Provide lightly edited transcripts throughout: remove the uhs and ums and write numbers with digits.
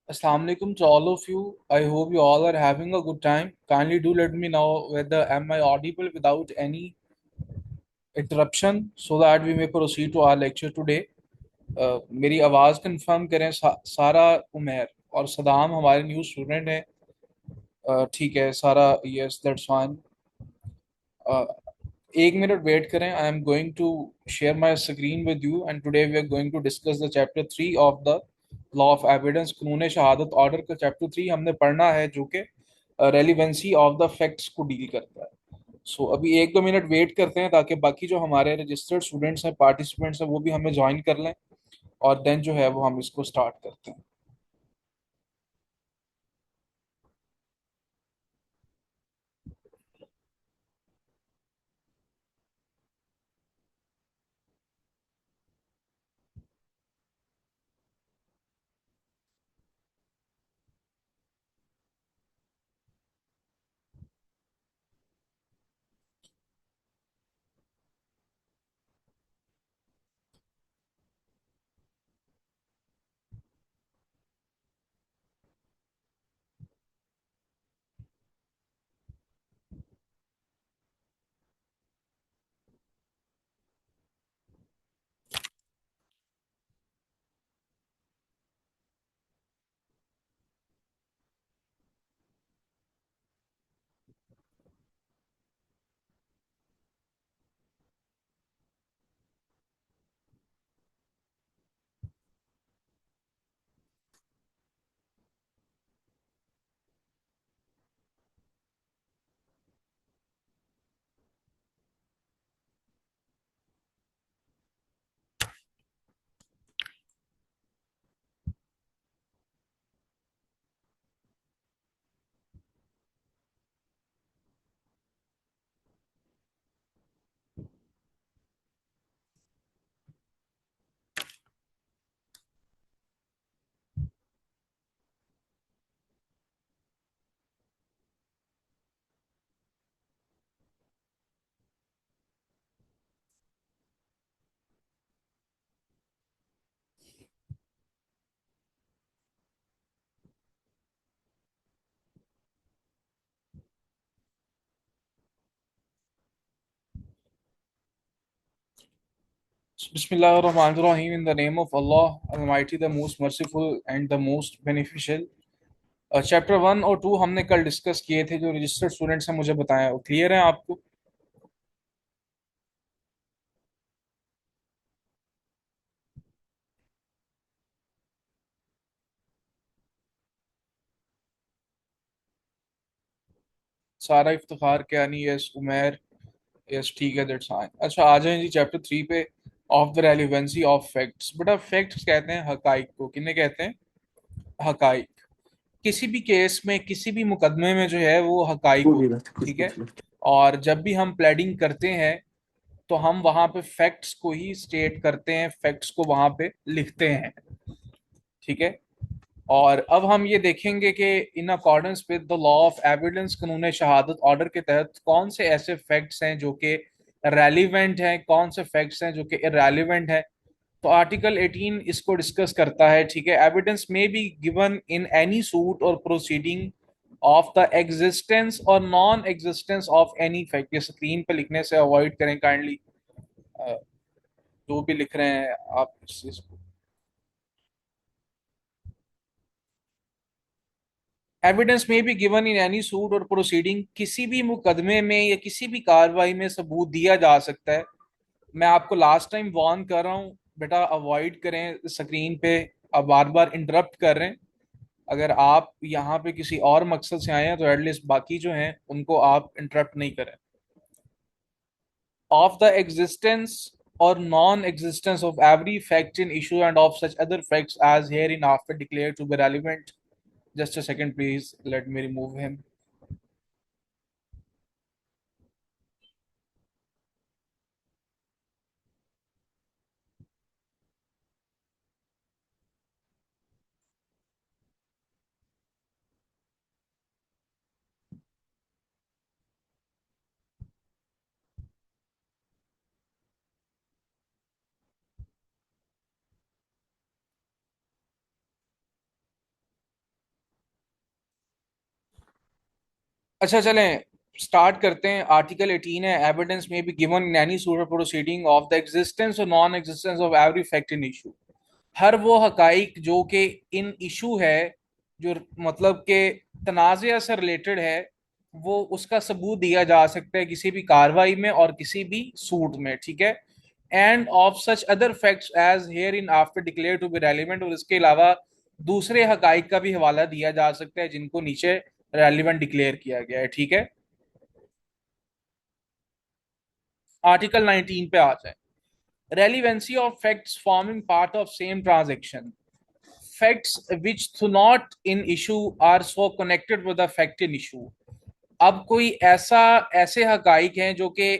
Assalamu alaikum to all of you. I hope you all are having a good time. Kindly do let me know whether am I audible without any interruption so that we may proceed to our lecture today. मेरी आवाज़ confirm करें सारा उमर और सदाम हमारे new student हैं। ठीक है सारा, यस दैट्स फाइन। एक मिनट वेट करें। I am going to share my screen with you and today we are going to discuss the chapter 3 of the law of evidence. कानून शहादत ऑर्डर का chapter 3 हमने पढ़ना है, जो कि रेलिवेंसी ऑफ द फैक्ट्स को डील करता है। अभी एक दो मिनट वेट करते हैं ताकि बाकी जो हमारे रजिस्टर्ड स्टूडेंट्स हैं, पार्टिसिपेंट्स हैं, वो भी हमें ज्वाइन कर लें और देन जो है वो हम इसको स्टार्ट करते हैं। Bismillahirrahmanirrahim. In the name of Allah, Almighty, the most merciful and the most beneficial. Chapter 1 और 2 हमने कल डिस्कस किए थे। जो रजिस्टर्ड स्टूडेंट्स हैं मुझे बताया, वो क्लियर है आपको? सारा इफ्तिखार कियानी, यस उमर, यस ठीक है, दैट्स फाइन। अच्छा आ जाए जी चैप्टर 3 पे। Of the relevancy of facts. बेटा फैक्ट्स कहते हैं हकाइक को। किन्हें कहते हैं? हकाइक। किसी भी केस में, किसी भी मुकदमे में जो है वो हकाइक पूरी होते बात हैं, कुछ ठीक है। कुछ बात। और जब भी हम प्लेडिंग करते हैं तो हम वहां पे फैक्ट्स को ही स्टेट करते हैं, फैक्ट्स को वहां पे लिखते हैं, ठीक है। और अब हम ये देखेंगे कि in accordance with the law of evidence, कानून शहादत ऑर्डर के तहत कौन से ऐसे फैक्ट्स हैं जो कि रेलिवेंट हैं, कौन से फैक्ट्स हैं जो कि इरेलीवेंट हैं। तो आर्टिकल 18 इसको डिस्कस करता है, ठीक है। Evidence may be given in any suit और proceeding of the existence or non existence of any fact. ये स्क्रीन पे लिखने से अवॉइड करें काइंडली। जो भी लिख रहे हैं आप इसको। एविडेंस में भी गिवन इन एनी सूट और प्रोसीडिंग, किसी भी मुकदमे में या किसी भी कार्रवाई में सबूत दिया जा सकता है। मैं आपको लास्ट टाइम वार्न कर रहा हूँ, बेटा अवॉइड करें स्क्रीन पे। अब बार बार इंटरप्ट कर रहे हैं। अगर आप यहाँ पे किसी और मकसद से आए हैं तो एटलीस्ट बाकी जो हैं उनको आप इंटरप्ट नहीं करें। Of the existence or non-existence of every fact in issue and of such other facts as hereinafter declared to be relevant. Just a second, please. Let me remove him. अच्छा चलें start करते हैं। Article 18 है, evidence may be given in any suit of proceeding of the existence or non existence of every fact in issue. हर वो हकाइक जो कि इन इशू है, जो मतलब के तनाज़े से रिलेटेड है, वो उसका सबूत दिया जा सकता है किसी भी कार्रवाई में और किसी भी सूट में, ठीक है। And of such other facts as hereinafter declare to be relevant, और इसके अलावा दूसरे हकाइक का भी हवाला दिया जा सकता है जिनको नीचे रेलिवेंट डिक्लेयर किया गया है, ठीक है। आर्टिकल 19 पे आ जाए। Relevancy of facts forming part of same transaction. Facts which though not in issue are so connected with the fact in issue. अब कोई ऐसा ऐसे हकाइक हैं जो कि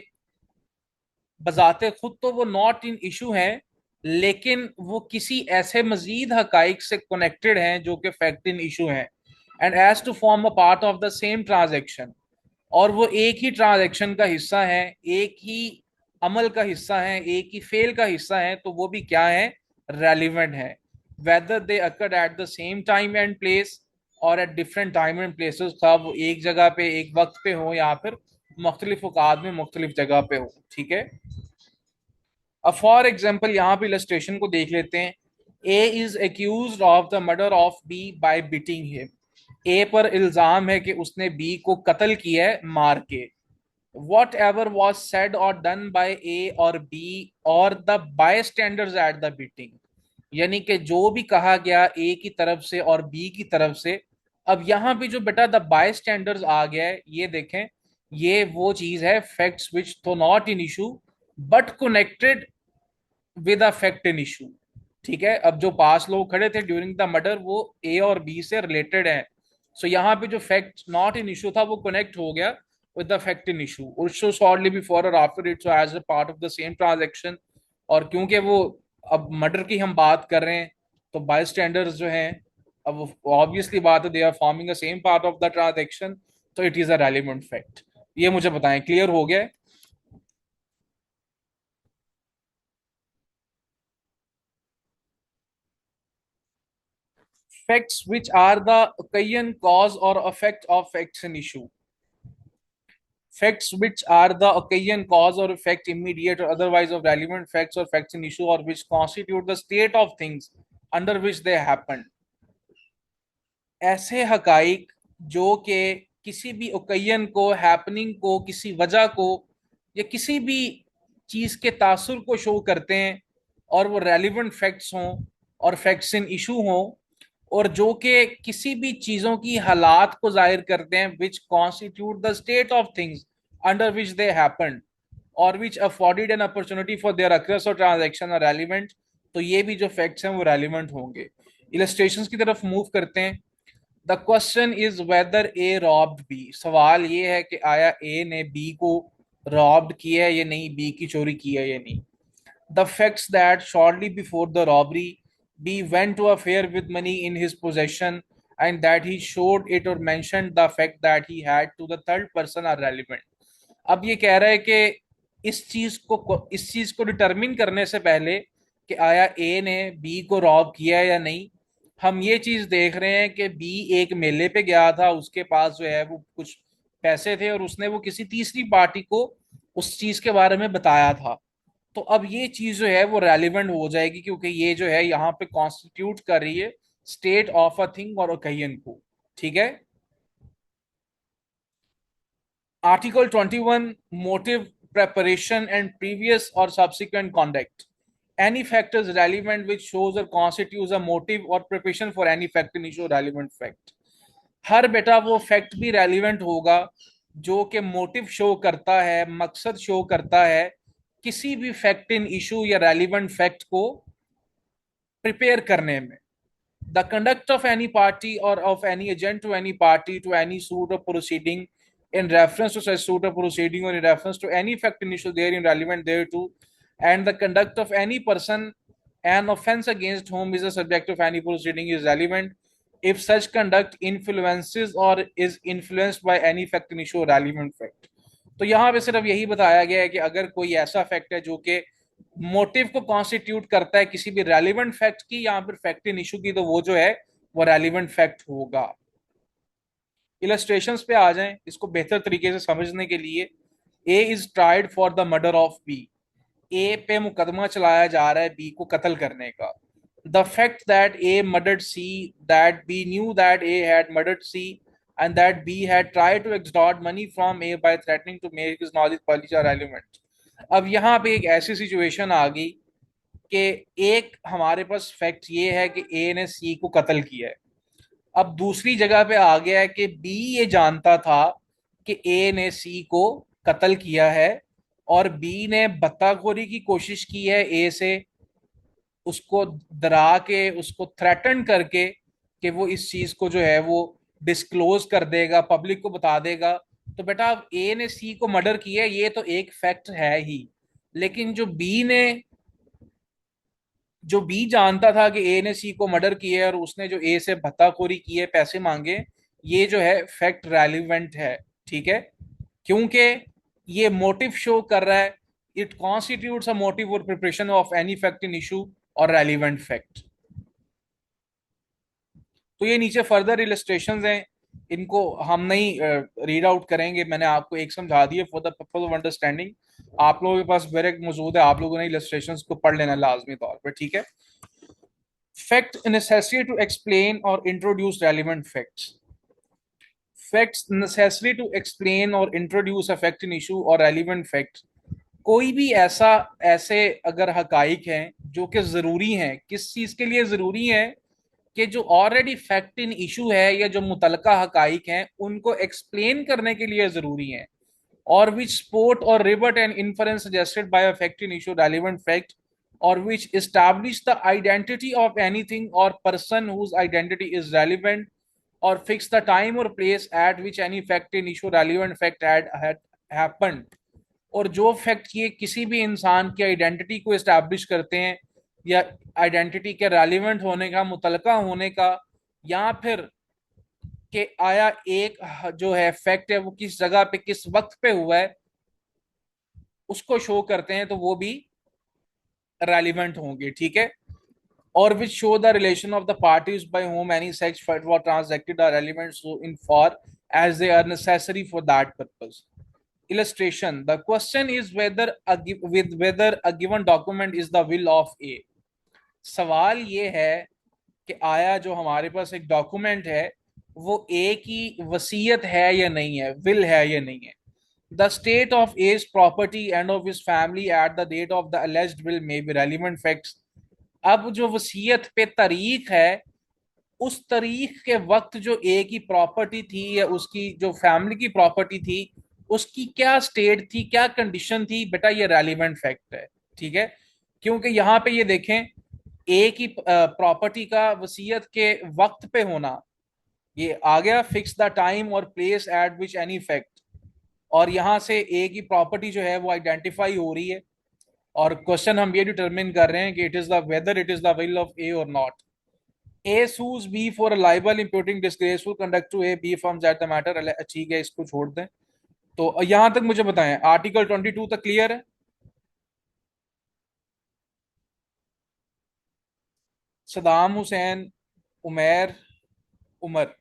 बजाते खुद तो वो नॉट इन इशू हैं, लेकिन वो किसी ऐसे मजीद हकाइक से कनेक्टेड हैं जो कि फैक्ट इन इशू हैं, and as to form a part of the same transaction, और वो एक ही ट्रांजेक्शन का हिस्सा है, एक ही अमल का हिस्सा है, एक ही फेल का हिस्सा है, तो वो भी क्या है, रेलिवेंट है। Whether they occurred at the same time and place or at different time and places, था वो एक जगह पे एक वक्त पे हो या फिर मुख्तलिफ औकात में मुख्तलिफ जगह पे हो, ठीक है। अब फॉर एग्जाम्पल यहाँ पे इलस्ट्रेशन को देख लेते हैं। A is accused of the murder of B by beating him. A पर इल्जाम है कि उसने बी को कत्ल किया है मार के। वॉट एवर वॉज सेड और डन बाय ए और बी और the by standard at the beating, यानी कि जो भी कहा गया ए की तरफ से और बी की तरफ से। अब यहाँ पे जो बेटा द बाय स्टैंडर्ड आ गया है, ये देखें, ये वो चीज है फैक्ट्स विच तो not in issue but connected with a fact in issue, ठीक है। अब जो पांच लोग खड़े थे ड्यूरिंग द मर्डर वो ए और बी से रिलेटेड है। सो यहाँ पे जो फैक्ट नॉट इन इशू था वो कनेक्ट हो गया with the fact in issue, और सो शॉर्टली बिफोर और after it, so as a part of the same transaction. और क्योंकि वो अब मर्डर की हम बात कर रहे हैं, तो बाय स्टैंडर्ड्स जो हैं, अब ऑब्वियसली बात है, they are forming a same part of the transaction, तो it is a relevant fact. ये मुझे बताएं, क्लियर हो गया है? Facts which are the occasion, cause, or effect of facts in issue. Facts which are the occasion, cause, or effect, immediate or otherwise, of relevant facts or facts in issue, or which constitute the state of things under which they happen. ऐसे हकाइक जो कि किसी भी occasion को, happening को, किसी वजह को या किसी भी चीज के तासुर को शो करते हैं, और वो रेलिवेंट फैक्ट्स हों और फैक्ट्स इन इशू हों, और जो कि किसी भी चीजों की हालात को जाहिर करते हैं, which constitute the state of things under which they happen or which afforded an opportunity for their occurs or transaction are relevant, तो ये भी जो फैक्ट्स हैं वो रेलिवेंट होंगे। इलस्ट्रेशंस की तरफ मूव करते हैं। The question is whether A robbed B. सवाल ये है कि आया ए ने बी को रॉब्ड किया है या नहीं, बी की चोरी की है या नहीं। The facts that shortly before the robbery B went to a fair with money in his possession and that he showed it or mentioned the fact that he had to the third person are relevant. अब ये कह रहा है कि इस चीज को determine करने से पहले कि आया ए ने बी को रॉब किया या नहीं, हम ये चीज देख रहे हैं कि बी एक मेले पे गया था, उसके पास जो है वो कुछ पैसे थे, और उसने वो किसी तीसरी पार्टी को उस चीज के बारे में बताया था। तो अब ये चीज जो है वो रेलिवेंट हो जाएगी, क्योंकि ये जो है यहाँ पे कॉन्स्टिट्यूट कर रही है स्टेट ऑफ अ थिंग और ओकेजन को, ठीक है। Article 21, motive, preparation, and previous or subsequent conduct. Any fact is relevant which shows or constitutes a motive or preparation for any fact in issue relevant fact. हर बेटा वो fact भी relevant होगा जो कि मोटिव शो करता है, मकसद show करता है किसी भी फैक्ट इन इशू या रेलिवेंट फैक्ट को प्रिपेयर करने में। The conduct of any party or of any agent to any party to any suit or proceeding in reference to such suit or proceeding or in reference to any fact in issue therein relevant thereto, and the conduct of any person an offense against whom is the subject of any proceeding is relevant if such conduct influences or is influenced by any fact in issue or relevant fact. तो यहाँ पे सिर्फ यही बताया गया है कि अगर कोई ऐसा फैक्ट है जो कि मोटिव को कॉन्स्टिट्यूट करता है किसी भी रेलिवेंट फैक्ट की या फिर फैक्ट इन इशू की, तो वो जो है वो रेलिवेंट फैक्ट होगा। इलस्ट्रेशंस पे आ जाएं इसको बेहतर तरीके से समझने के लिए। A is tried for the murder of B. A पे मुकदमा चलाया जा रहा है बी को कत्ल करने का। The fact that A murdered C, that B knew that A had murdered C, and that B had tried to extort money from A by threatening to make his knowledge publish are relevant. अब यहाँ पे एक ऐसी situation आ गई कि एक हमारे पास fact ये है कि ए ने सी को कत्ल किया है। अब दूसरी जगह पे आ गया है कि बी ये जानता था कि ए ने सी को कत्ल किया है, और बी ने बत्ताखोरी की कोशिश की है ए से, उसको डरा के, उसको थ्रेटन करके कि वो इस चीज को जो है वो डिस्क्लोज कर देगा, पब्लिक को बता देगा। तो बेटा अब ए ने सी को मर्डर किया है, ये तो एक फैक्ट है ही। लेकिन जो बी जानता था कि ए ने सी को मर्डर किया है और उसने जो ए से भत्ताखोरी की है, पैसे मांगे, ये जो है फैक्ट रेलिवेंट है। ठीक है, क्योंकि ये मोटिव शो कर रहा है। इट कॉन्स्टिट्यूट्स अ मोटिव और preparation of any fact in issue or relevant fact. तो ये नीचे फर्दर इलस्ट्रेशंस हैं, इनको हम नहीं रीड आउट करेंगे, मैंने आपको एक समझा दिए for the purpose of understanding. आप लोगों के पास डायरेक्ट मौजूद है, आप लोगों ने इलस्ट्रेशंस को पढ़ लेना लाजमी तौर पर। ठीक है, fact necessary to explain or introduce relevant facts. Facts necessary to explain or introduce a fact in issue or relevant fact. कोई भी ऐसा ऐसे अगर हकाइक हैं जो कि जरूरी हैं, किस चीज के लिए जरूरी है, कि जो ऑलरेडी फैक्ट इन इशू है या जो मुतलका हकाइक हैं उनको एक्सप्लेन करने के लिए जरूरी है, और विच सपोर्ट और रिबट and inference suggested by a fact in issue relevant fact, और which establish the identity of anything or person whose identity is relevant, or fix the time or place at which any fact in issue relevant fact had happened। और जो fact ये किसी भी इंसान की identity को establish करते हैं, या आइडेंटिटी के रेलिवेंट होने का, मुतलका होने का, या फिर कि आया एक जो है फैक्ट है वो किस जगह पे किस वक्त पे हुआ है, उसको शो करते हैं, तो वो भी रेलिवेंट होंगे। ठीक है, or which show the relation of the parties by whom any sex fact was transacted are relevant so in for as they are necessary for that purpose। Illustration: the question is whether a given document is the will of A। सवाल ये है कि आया जो हमारे पास एक document है वो ए की वसीयत है या नहीं है, विल है या नहीं है। The state of A's property and of his family at the date of the alleged will may be relevant facts। अब जो वसीयत पे तारीख है, उस तारीख के वक्त जो ए की प्रॉपर्टी थी या उसकी जो फैमिली की प्रॉपर्टी थी, उसकी क्या स्टेट थी, क्या कंडीशन थी, बेटा ये रेलिवेंट फैक्ट है। ठीक है, क्योंकि यहाँ पे ये देखें, ए की प्रॉपर्टी का वसीयत के वक्त पे होना, ये आ गया फिक्स द टाइम और place at which any fact, और यहाँ से ए की प्रॉपर्टी जो है वो आइडेंटिफाई हो रही है, और क्वेश्चन हम ये डिटरमिन कर रहे हैं कि it is the whether it is the will of A or not. A sues B for libel imputing disgraceful conduct to A, B forms that the matter. ठीक है, इसको छोड़ दें। तो यहां तक मुझे बताएं, आर्टिकल 22 तक क्लियर है? Saddam Hussain, Umar, Umar.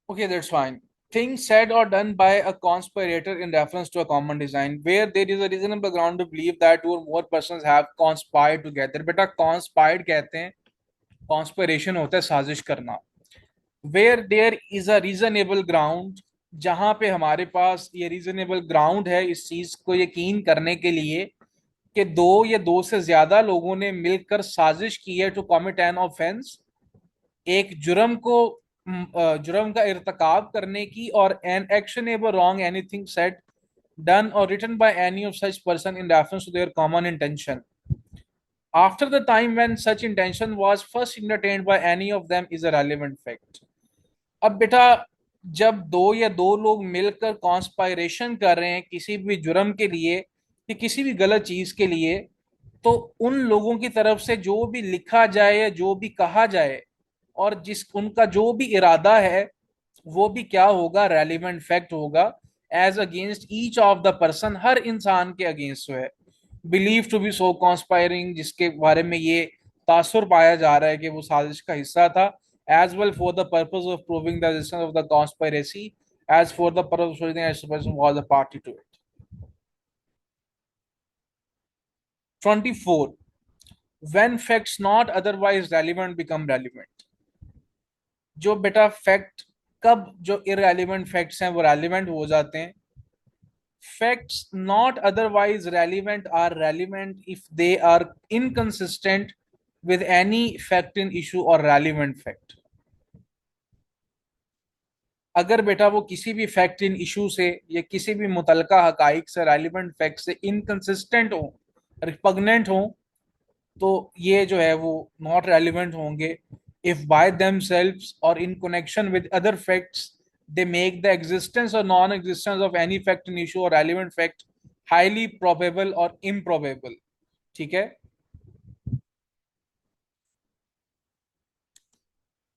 Okay, that's fine. Things said or done by a conspirator in reference to a common design, where there is a reasonable ground to believe that two or more persons have conspired together। बेटा conspired कहते हैं, conspiration होता है साजिश करना। Where there is a reasonable ground, जहां पे हमारे पास ये reasonable ground है इस चीज को यकीन करने के लिए कि दो या दो से ज्यादा लोगों ने मिलकर साजिश की है टू कमिट एन ऑफेंस, एक जुर्म को, जुर्म का इर्तकाब करने की, or an actionable wrong anything said, done or written by any of such person in reference to their common intention after the time when such intention was first entertained by any of them is a relevant fact। अब बेटा जब दो या दो लोग मिलकर कॉन्स्पायरेशन कर रहे हैं किसी भी जुर्म के लिए या किसी भी गलत चीज के लिए, तो उन लोगों की तरफ से जो भी लिखा जाए या जो भी कहा जाए, और जिस उनका जो भी इरादा है, वो भी क्या होगा, रेलिवेंट फैक्ट होगा। As against each of the person, हर इंसान के अगेंस्ट जो है, believe to be so conspiring, जिसके बारे में ये तासुर पाया जा रहा है कि वो साजिश का हिस्सा था, as well for the purpose of proving the existence of the conspiracy, as for the purpose of showing that the person was a party to it. 24. When facts not otherwise relevant become relevant. जो बेटा fact, कब जो irrelevant facts हैं वो relevant हो जाते हैं? Facts not otherwise relevant are relevant if they are inconsistent with any fact in issue or relevant fact. अगर बेटा वो किसी भी फैक्ट इन इशू से या किसी भी मुतलका हकाइक से, रेलिवेंट फैक्ट से इनकंसिस्टेंट हो, रिपग्नेंट हो, तो ये जो है वो नॉट रेलिवेंट होंगे if by themselves or in connection with other facts they make the existence or non-existence of any fact in issue or relevant fact highly probable or improbable. ठीक है?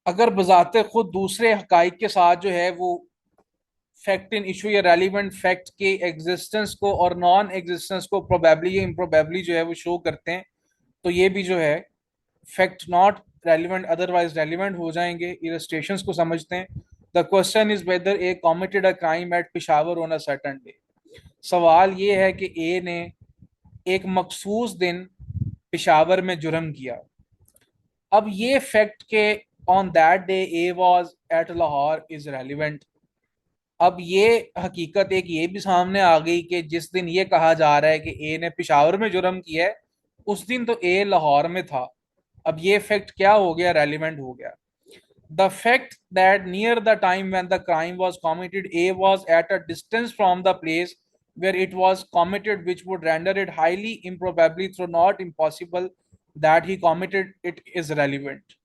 अगर बजाते खुद दूसरे हकाइक के साथ जो है वो फैक्ट इन इशू या रेलिवेंट फैक्ट के एग्जिस्टेंस को और नॉन एग्जिस्टेंस को प्रोबेबली या इम्प्रोबेबली जो है वो शो करते हैं, तो ये भी जो है fact not relevant otherwise relevant हो जाएंगे। इलस्ट्रेशंस को समझते हैं। The question is whether A committed a crime at Peshawar on a certain day. सवाल ये है कि ए ने एक मखसूस दिन पिशावर में जुर्म किया। अब ये फैक्ट के on that day A was at Lahore is relevant. अब ये हकीकत एक ये भी सामने आ गई कि जिस दिन ये कहा जा रहा है कि ए ने पिशावर में जुर्म किया है, उस दिन तो ए लाहौर में था। अब ये फैक्ट क्या हो गया? रेलिवेंट हो गया। The fact that near the time when the crime was committed A was at a distance from the place where it was committed, which would render it highly improbably through not impossible that he committed it, is relevant.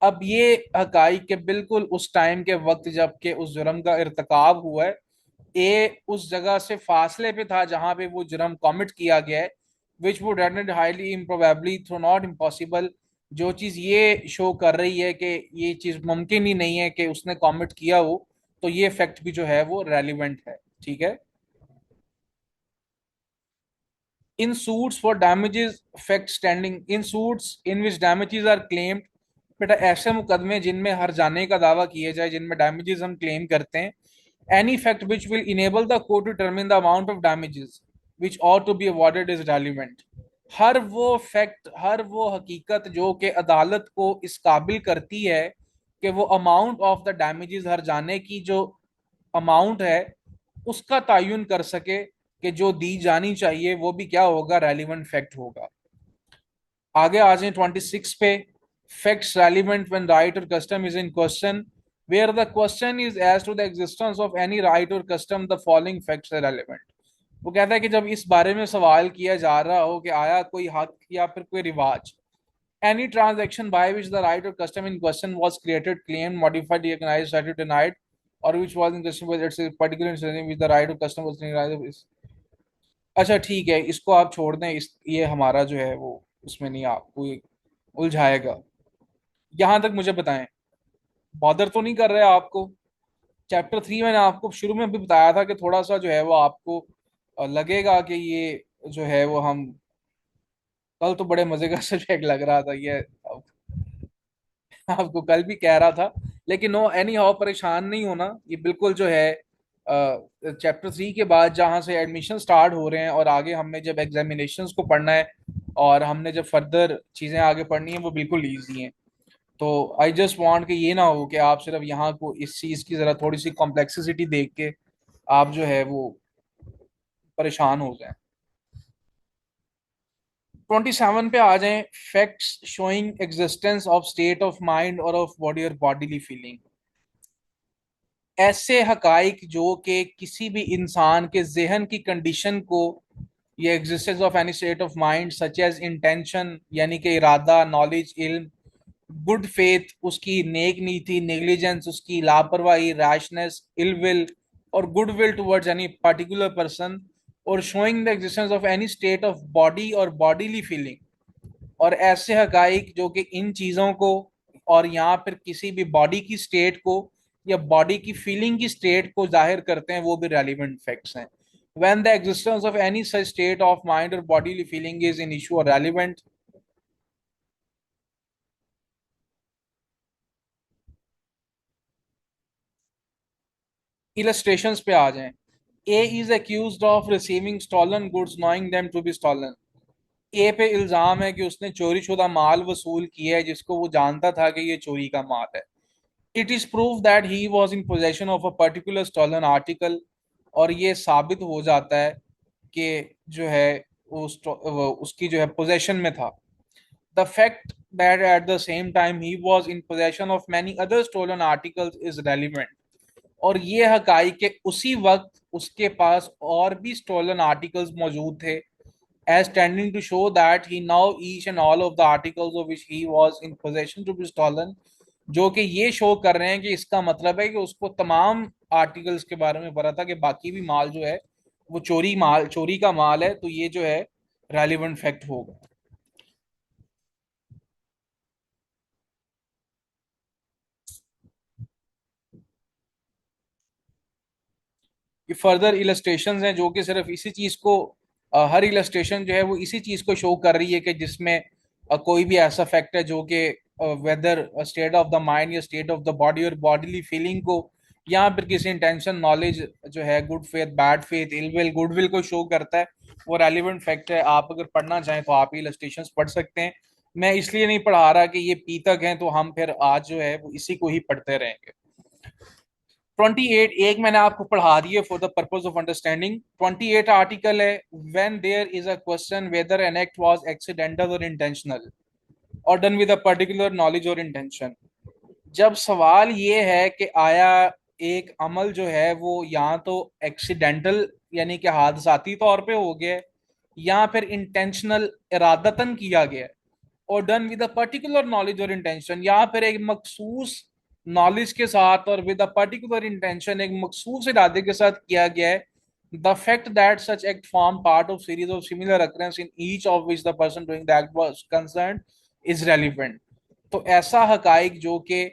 अब ये हकाइक के बिल्कुल उस time के वक्त जब के उस जुर्म का इर्तकाब हुआ है, ए उस जगह से फासले पे था जहां पे वो जुर्म कमिट किया गया है, which would render it highly improbably through not impossible. जो चीज ये शो कर रही है कि ये चीज मुमकिन ही नहीं है कि उसने कमिट किया हो, तो ये फैक्ट भी जो है वो रेलिवेंट है। ठीक है? In suits for damages fact standing in suits in which damages are claimed. बेटा ऐसे मुकदमे जिनमें हर जाने का दावा किया जाए, जिनमें डैमेजेस हम क्लेम करते हैं, any fact which will enable the court to determine the amount of damages which ought to be awarded is relevant. हर वो फैक्ट, हर वो हकीकत जो कि अदालत को इस काबिल करती है कि वो अमाउंट ऑफ द डैमेजेस, हर जाने की जो अमाउंट है उसका तयन कर सके कि जो दी जानी चाहिए वो भी क्या होगा? रेलिवेंट फैक्ट होगा। आगे आ जाए 26 पे। Facts relevant when right or custom is in question, where the question is as to the existence of any right or custom the following facts are relevant. वो कहता है कि जब इस बारे में सवाल किया जा रहा हो कि आया कोई हक या फिर कोई रिवाज, any transaction by which the right or custom in question was created, claimed, modified, recognized, cited, denied, or which was in question with its particular instance which the right or custom was recognized। अच्छा ठीक है, इसको आप छोड़ दें, इस ये हमारा जो है वो उसमें नहीं आपको ये उलझाएगा। यहां तक मुझे बताएं, बॉदर तो नहीं कर रहा है आपको? चैप्टर 3 मैंने आपको शुरू में भी बताया था कि थोड़ा सा जो है वो आपको लगेगा कि ये जो है वो हम, कल तो बड़े मजे का सब्जेक्ट लग रहा था ये, आपको कल भी कह रहा था, लेकिन नो एनी हाउ परेशान नहीं होना। ये बिल्कुल जो है चैप्टर 3 के बाद जहाँ से एडमिशन स्टार्ट हो रहे हैं और आगे हमने जब एग्जामिनेशंस को पढ़ना है और हमने जब फर्दर चीज़ें आगे पढ़नी है, वो बिल्कुल ईजी हैं। तो आई जस्ट वांट कि ये ना हो कि आप सिर्फ यहाँ को इस चीज़ की ज़रा थोड़ी सी कॉम्प्लेक्सिटी देख के आप जो है वो परेशान हो जाएं। 27 पे आ जाएं। Facts showing existence of state of mind और ऑफ बॉडी और बॉडीली फीलिंग। ऐसे हकाइक जो कि किसी भी इंसान के जहन की कंडीशन को, ये existence of any state of mind such as intention यानी कि इरादा, नॉलेज, इल्म, गुड फेथ उसकी नेक नीति, नेग्लिजेंस उसकी लापरवाही, rashness, ill will or good will towards any particular person, or showing the existence of any state of body और bodily feeling. और ऐसे हकाइक जो कि इन चीज़ों को और यहाँ पर किसी भी बॉडी की स्टेट को या बॉडी की फीलिंग की स्टेट को जाहिर करते हैं, वो भी रेलिवेंट फैक्ट्स हैं. When the existence of any such state of mind or bodily feeling is an issue or relevant. Illustrations पे आ जाएं. A is accused of receiving stolen goods knowing them to be stolen. ए पे इल्जाम है कि उसने चोरी शुदा माल वसूल किया है जिसको वो जानता था कि ये चोरी का माल है. It is prove that he was in possession of a particular stolen article. और ये साबित हो जाता है कि जो है वो उसकी जो है पोजेशन में था. The fact that at the same time he was in possession of many other stolen articles is relevant. और ये हकाई के उसी वक्त उसके पास और भी स्टोलन आर्टिकल्स मौजूद थे, as tending to show that he now each and all of the articles of which he was in possession to be stolen. जो कि ये शो कर रहे हैं कि इसका मतलब है कि उसको तमाम आर्टिकल्स के बारे में पता था कि बाकी भी माल जो है वो चोरी का माल है. तो ये जो है रेलिवेंट फैक्ट होगा. ये फर्दर इलस्ट्रेशन हैं जो कि सिर्फ इसी चीज को हर इलस्ट्रेशन जो है वो इसी चीज को शो कर रही है कि जिसमें कोई भी ऐसा फैक्ट है जो कि whether state of the mind या स्टेट ऑफ द बॉडी और बॉडीली फीलिंग को या फिर किसी इंटेंशन नॉलेज जो है good faith bad faith ill will goodwill को शो करता है, वो रेलिवेंट फैक्ट है. आप अगर पढ़ना चाहें तो आप इलस्ट्रेशन पढ़ सकते हैं. मैं इसलिए नहीं पढ़ा रहा कि ये पीतक हैं तो हम फिर आज जो है वो इसी को ही पढ़ते रहेंगे. 28 एक मैंने आपको पढ़ा दिए for the purpose of understanding. 28 article है. When there is a question whether an act was accidental or intentional or done with a particular knowledge or intention. जब सवाल ये है कि आया एक अमल जो है वो या तो एक्सीडेंटल यानी कि हादसाती तौर पे हो गया है या फिर इंटेंशनल इरादतन किया गया है और done with a particular knowledge or intention, या फिर एक मखसूस नॉलेज के साथ और विद अ पर्टिकुलर इंटेंशन एक मखसूस इरादे के साथ किया गया है. The fact that such act form part of series of similar occurrence in each of which the person doing the act was concerned is relevant. तो ऐसा हकाइक जो कि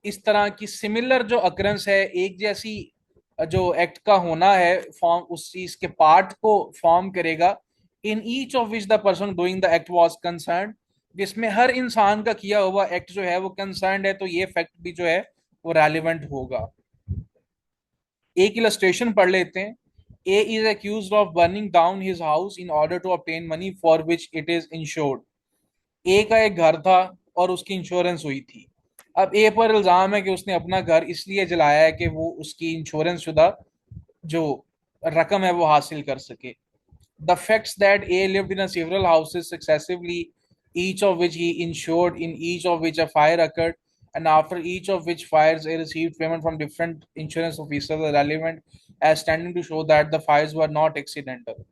इस तरह की सिमिलर जो अकरेंस है, एक जैसी जो एक्ट का होना है फॉर्म उस चीज के पार्ट को फॉर्म करेगा. In each of which the person doing the act was concerned, जिसमें हर इंसान का किया हुआ एक्ट जो है वो कंसर्न्ड है, तो ये फैक्ट भी जो है वो रेलिवेंट होगा. एक इलस्ट्रेशन पढ़ लेते हैं. A is accused of burning down his house in order to obtain money for which it is insured. A का एक घर था और उसकी इंश्योरेंस हुई थी. अब ए पर इल्जाम है कि उसने अपना घर इसलिए जलाया है कि वो उसकी इंश्योरेंस शुदा जो रकम है वो हासिल कर सके. The facts that A lived in a several houses successively, each of which he insured, in each of which a fire occurred, and after each of which fires A received payment from different insurance officers are relevant as standing to show that the fires were not accidental.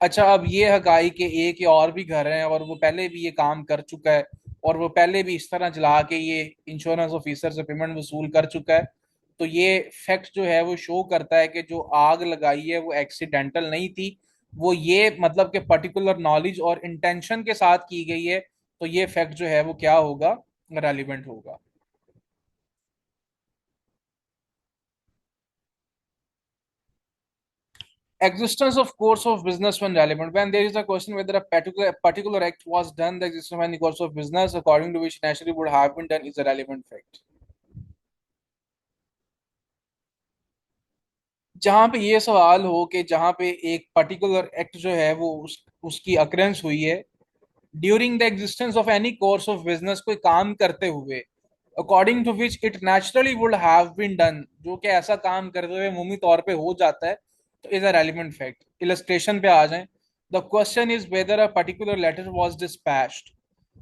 अच्छा, अब ये हकाई के ए के और भी घर हैं और वो पहले भी ये काम कर चुका है और वो पहले भी इस तरह जला के ये इंश्योरेंस ऑफिसर से पेमेंट वसूल कर चुका है. तो ये फैक्ट जो है वो शो करता है कि जो आग लगाई है वो एक्सीडेंटल नहीं थी, वो ये मतलब कि पर्टिकुलर नॉलेज और इंटेंशन के साथ की गई है. तो ये फैक्ट जो है वो क्या होगा, रेलिवेंट होगा. Existence of course of business when relevant. When there is a question whether a particular act was done, the existence of any course of business according to which naturally would have been done is a relevant fact. जहां पे ये सवाल हो कि जहां पे एक particular act जो है वो उसकी अक्रेंस हुई है during the existence of any course of business, कोई काम करते हुए according to which it naturally would have been done, जो कि ऐसा काम करते हुए मुमकिन तौर पे हो जाता है, तो is a relevant fact. Illustration पे आ जाएं. The question is whether a particular letter was dispatched.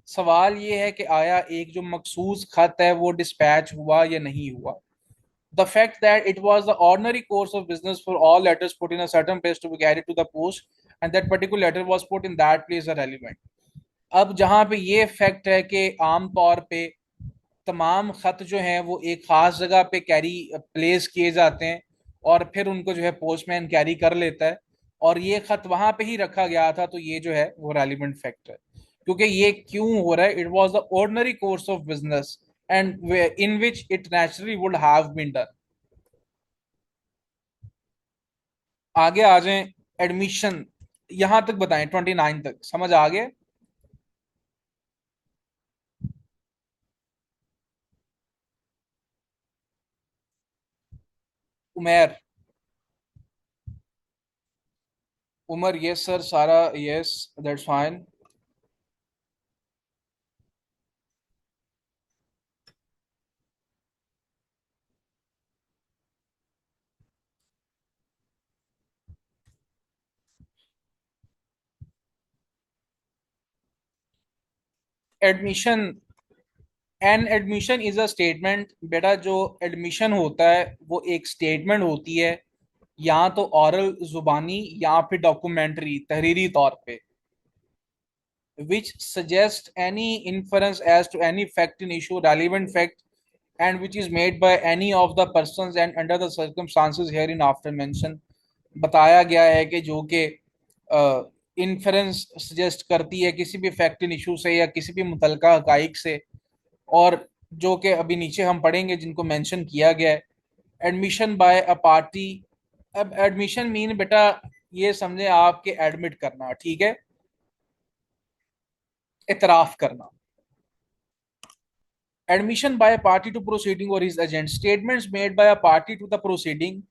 सवाल ये है कि आया एक जो मखसूस खत है वो डिस्पैच हुआ या नहीं हुआ. The fact that it was the ordinary course of business for all letters put in a certain place to be carried to the post and that particular letter was put in that place are relevant. अब जहां पे ये fact है कि आम तौर पे तमाम खत जो हैं वो एक खास जगह पे कैरी प्लेस किए जाते हैं और फिर उनको जो है पोस्टमैन कैरी कर लेता है और ये खत वहां पे ही रखा गया था, तो ये जो है वो रेलिवेंट फैक्ट है. क्योंकि ये क्यों हो रहा है, it was the ordinary course of business and in which it naturally would have been done. आगे आ जाएं, एडमिशन, यहां तक बताएं, 29 तक समझ आ गए? उमेर, उमर, यस सर, सारा yes, that's fine. Admission, an admission is a statement. बेटा जो एडमिशन होता है वो एक स्टेटमेंट होती है, या तो ऑरल जुबानी या फिर डॉक्यूमेंट्री तहरीरी तौर पे, which suggest any inference as to any fact in issue, relevant fact, and which is made by any of the persons and under the circumstances herein after mentioned। बताया गया है कि जो कि इन्फरेंस सजेस्ट करती है किसी भी फैक्ट इन इशू से या किसी भी मुतलका हकाइक से, और जो कि अभी नीचे हम पढ़ेंगे जिनको मेंशन किया गया है। एडमिशन बाय अ पार्टी, अब एडमिशन मीन बेटा ये समझे आपके एडमिट करना, ठीक है, इतराफ करना। Admission by party to proceeding or his agent, statements made by a party to the proceeding,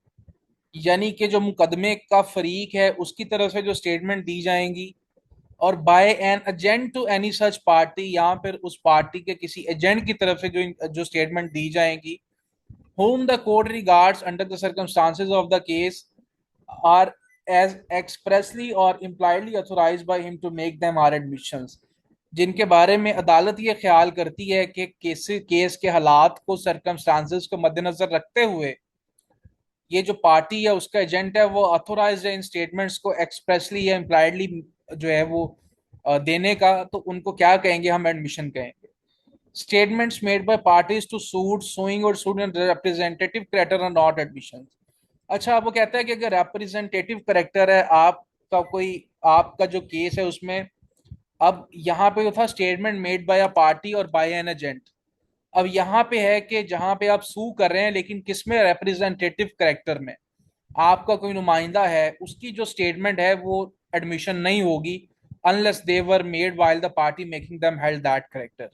यानी कि जो मुकदमे का फरीक है उसकी तरफ से जो स्टेटमेंट दी जाएंगी, और by an agent to any such party, या फिर उस पार्टी के किसी एजेंट की तरफ से जो जो स्टेटमेंट दी जाएंगी, whom the court regards under the circumstances of the case are as expressly or impliedly authorized by him to make them are admissions, जिनके बारे में अदालत ये ख्याल करती है कि केस के हालात को, सरकमस्टांसेस को मद्देनजर रखते हुए ये जो पार्टी या उसका एजेंट है वो ऑथोराइज है इन स्टेटमेंट्स को एक्सप्रेसली या इम्प्लाइडली जो है वो देने का, तो उनको क्या कहेंगे, हम एडमिशन कहेंगे। Statements made by parties to suit, suing or suit in representative character are not admission. अच्छा, अब वो कहता है कि अगर रिप्रेजेंटेटिव करेक्टर है आपका कोई, आपका जो केस है उसमें, अब यहाँ पे जो था statement made by a party और बाय एन एजेंट, अब यहाँ पे है कि जहां पे आप सू कर रहे हैं लेकिन किसमें, रिप्रेजेंटेटिव करेक्टर में, आपका कोई नुमाइंदा है, उसकी जो स्टेटमेंट है वो एडमिशन नहीं होगी unless they were made while the party making them held that character,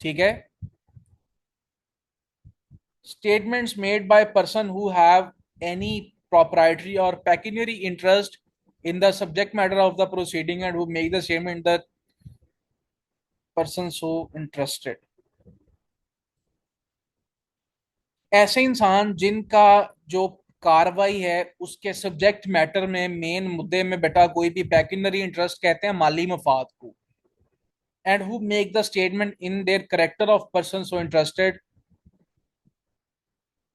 ठीक है। Statements made by person who have any proprietary or pecuniary interest in the subject matter of the proceeding and who make the statement the person so interested, ऐसे इंसान जिनका जो कार्रवाई है उसके subject matter में, मेन मुद्दे में बेटा कोई भी पैकिनरी इंटरेस्ट कहते हैं माली मफाद को, and who make the statement in their character of person so interested,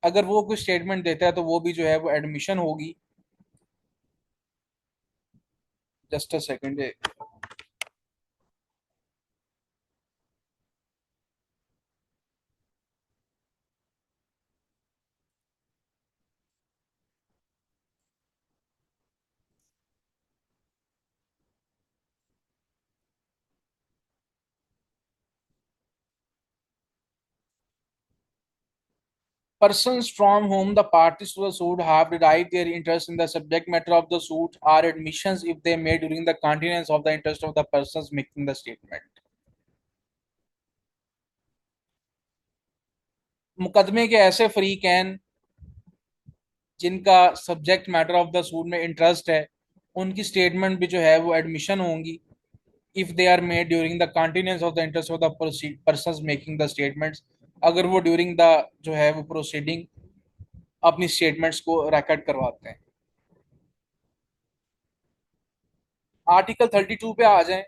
अगर वो कोई स्टेटमेंट देता है तो वो भी जो है वो एडमिशन होगी। Just a second. Persons from whom the parties to the suit have derived their interest in the subject matter of the suit are admissions if they made during the continuance of the interest of the persons making the statement। मुकदमे के ऐसे फरीकैन जिनका subject matter of the suit में interest है, उनकी statement भी जो है वो एडमिशन होंगी if they are made during the continuance of the interest of the persons making the statements, अगर वो ड्यूरिंग द जो है वो प्रोसीडिंग अपनी स्टेटमेंट्स को रिकॉर्ड करवाते हैं। आर्टिकल 32 पे आ जाएं।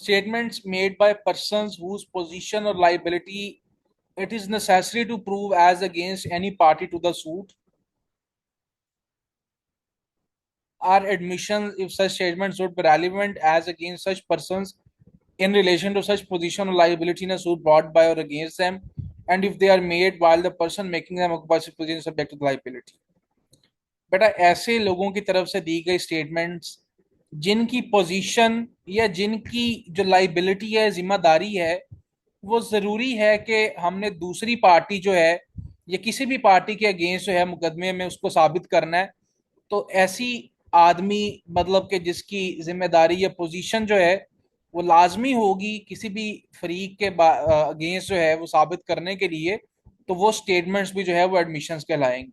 Statements made by persons whose position और liability it is necessary to prove as against any party to the suit are admissions if such statements would be relevant as against such persons in relation to such position or liability in a suit brought by or against them, and if they are made while the person making them occupies a position subject to the liability। बेटा ऐसे लोगों की तरफ से दी गई statements जिनकी position या जिनकी जो लाइबिलिटी है, जिम्मेदारी है, वो जरूरी है कि हमने दूसरी पार्टी जो है या किसी भी पार्टी के अगेंस्ट जो है मुकदमे में उसको साबित करना है। तो ऐसी आदमी मतलब कि जिसकी जिम्मेदारी या पोजीशन जो है वो लाजमी होगी किसी भी फरीक के अगेंस्ट जो है वो साबित करने के लिए, तो वो स्टेटमेंट्स भी जो है वो एडमिशंस कहलाएंगे।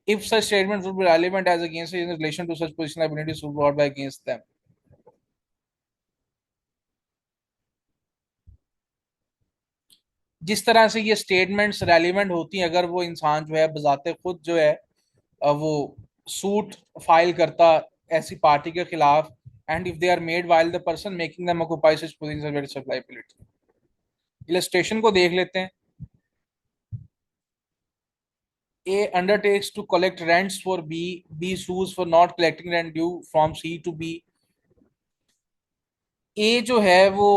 If such statement would be relevant as against in relation to such position liabilities brought by against them. जिस तरह से ये स्टेटमेंट्स रेलिवेंट होती हैं अगर वो इंसान जो है बजाते खुद जो है वो सूट फाइल करता ऐसी पार्टी के खिलाफ, and if they are made while the person making them occupy such position of liability. Illustration को देख लेते हैं। A undertakes to collect rents for B. B sues for not collecting rent due from C to B. A जो है वो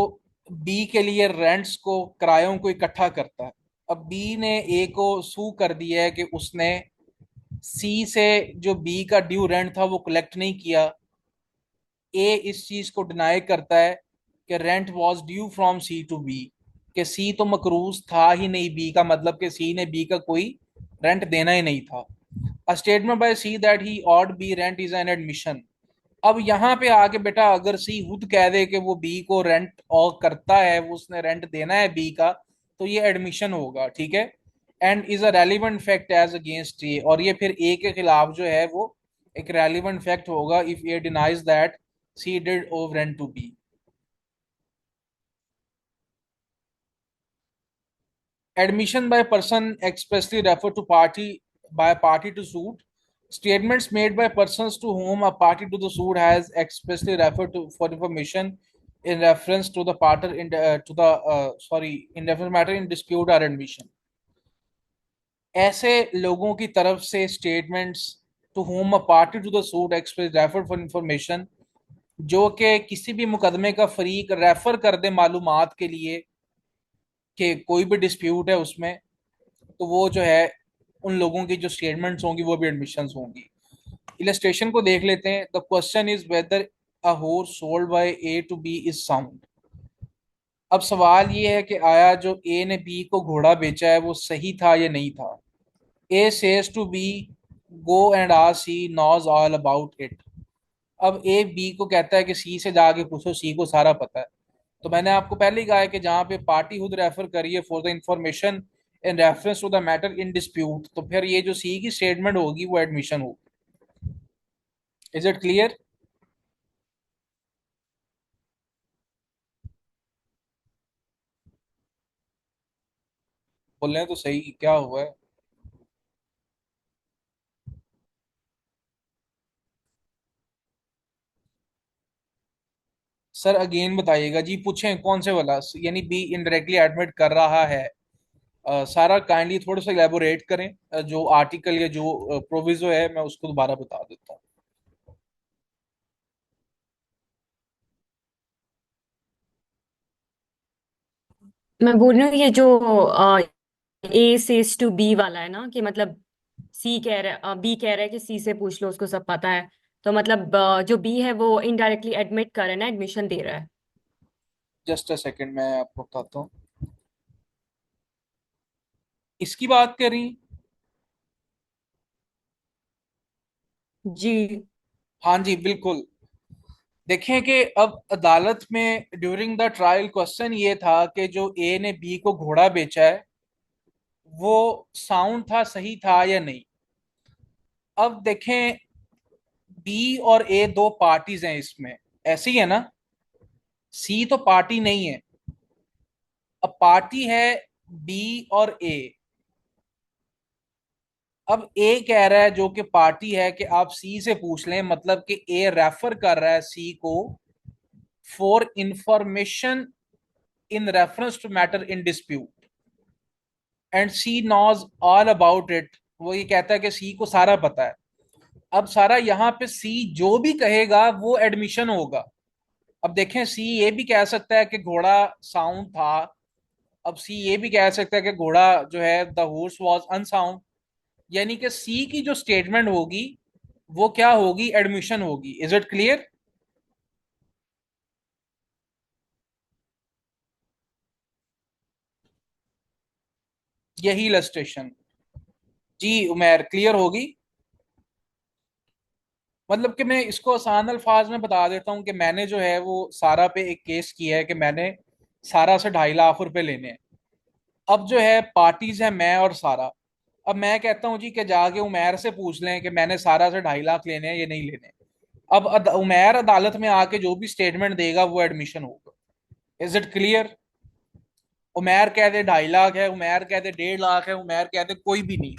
B के लिए rents को किरायों को इकट्ठा करता है। अब B ने A को सू कर दिया है कि उसने C से जो B का ड्यू रेंट था वो कलेक्ट नहीं किया। ए इस चीज को डिनाई करता है कि rent was due from C to B, कि सी तो मकरूज था ही नहीं बी का, मतलब कि सी ने बी का कोई रेंट देना ही नहीं था। A statement by C that he owed B rent is an admission. अब यहाँ पे आके बेटा अगर सी खुद कह दे कि वो बी को रेंट और करता है, वो उसने रेंट देना है बी का, तो ये एडमिशन होगा, ठीक है। And is a relevant fact as against A, और ये फिर ए के खिलाफ जो है वो एक रेलिवेंट फैक्ट होगा if A denies that C did owe rent to B. Admission by person expressly refer to party by a party to suit. Statements made by persons to whom a party to the suit has expressly referred to for information in reference to the party in to the in reference matter in dispute or admission. ऐसे लोगों की तरफ से statements to whom a party to the suit express refer for information, जो कि किसी भी मुकदमे का फरीक रेफर कर दे मालूमात के लिए कि कोई भी डिस्प्यूट है उसमें, तो वो जो है उन लोगों की जो स्टेटमेंट्स होंगी वो भी एडमिशंस होंगी। इलस्ट्रेशन को देख लेते हैं। The question is whether a horse sold by A to B is sound. अब सवाल ये है कि आया जो ए ने बी को घोड़ा बेचा है वो सही था या नहीं था। A says to B go and ask C knows all about it. अब ए बी को कहता है कि सी से जाके पूछो, सी को सारा पता है। तो मैंने आपको पहले ही कहा है कि जहां पे पार्टी खुद रेफर करिए for the information in reference to the matter in dispute, तो फिर ये जो सी की स्टेटमेंट होगी वो एडमिशन होगी। Is it clear? बोल रहे हैं तो सही, क्या हुआ है? सर अगेन बताइएगा जी, पूछें कौन से वाला, यानी बी इनडायरेक्टली एडमिट कर रहा है। सारा काइंडली थोड़ा सा इलेबोरेट करें। जो आर्टिकल या जो प्रोविजो है मैं उसको दोबारा बता देता हूँ। मैं बोल रही हूँ ये जो ए सेज टू बी वाला है ना, कि मतलब सी कह रहा है, बी कह रहा है कि सी से पूछ लो, उसको सब पता है। तो मतलब जो बी है वो इनडायरेक्टली एडमिट कर रहा है ना, एडमिशन दे रहा है। जस्ट अ सेकंड, मैं आपको बताता हूँ। इसकी बात करें। जी। हाँ जी बिल्कुल। देखें कि अब अदालत में ड्यूरिंग द ट्रायल क्वेश्चन ये था कि जो ए ने बी को घोड़ा बेचा है वो साउंड था, सही था या नहीं। अब देखें, बी और ए दो पार्टीज हैं इसमें, ऐसी है ना। सी तो पार्टी नहीं है। अब पार्टी है बी और ए। अब ए कह रहा है जो कि पार्टी है कि आप सी से पूछ लें, मतलब कि ए रेफर कर रहा है सी को for information in reference to matter in dispute and C knows all about it. वो ये कहता है कि सी को सारा पता है। अब सारा यहाँ पे सी जो भी कहेगा वो एडमिशन होगा। अब देखें, सी ये भी कह सकता है कि घोड़ा साउंड था। अब सी ये भी कह सकता है कि घोड़ा जो है द हॉर्स वाज अनसाउंड। यानी कि सी की जो स्टेटमेंट होगी वो क्या होगी, एडमिशन होगी। Is it clear? यही इलस्ट्रेशन। जी उमेर, क्लियर होगी? मतलब कि मैं इसको आसान अल्फाज में बता देता हूँ कि मैंने जो है वो सारा पे एक केस किया है कि मैंने सारा से 2.5 लाख रुपए लेने हैं। अब जो है पार्टीज है मैं और सारा। अब मैं कहता हूँ जी कि जाके उमेर से पूछ लें कि मैंने सारा से 2.5 लाख लेने हैं, ये नहीं लेने। अब उमेर अदालत में आके जो भी स्टेटमेंट देगा वो एडमिशन होगा। Is it clear? उमेर कह दे 2.5 लाख है, उमेर कह दे 1.5 लाख है, उमेर कह दे कोई भी नहीं।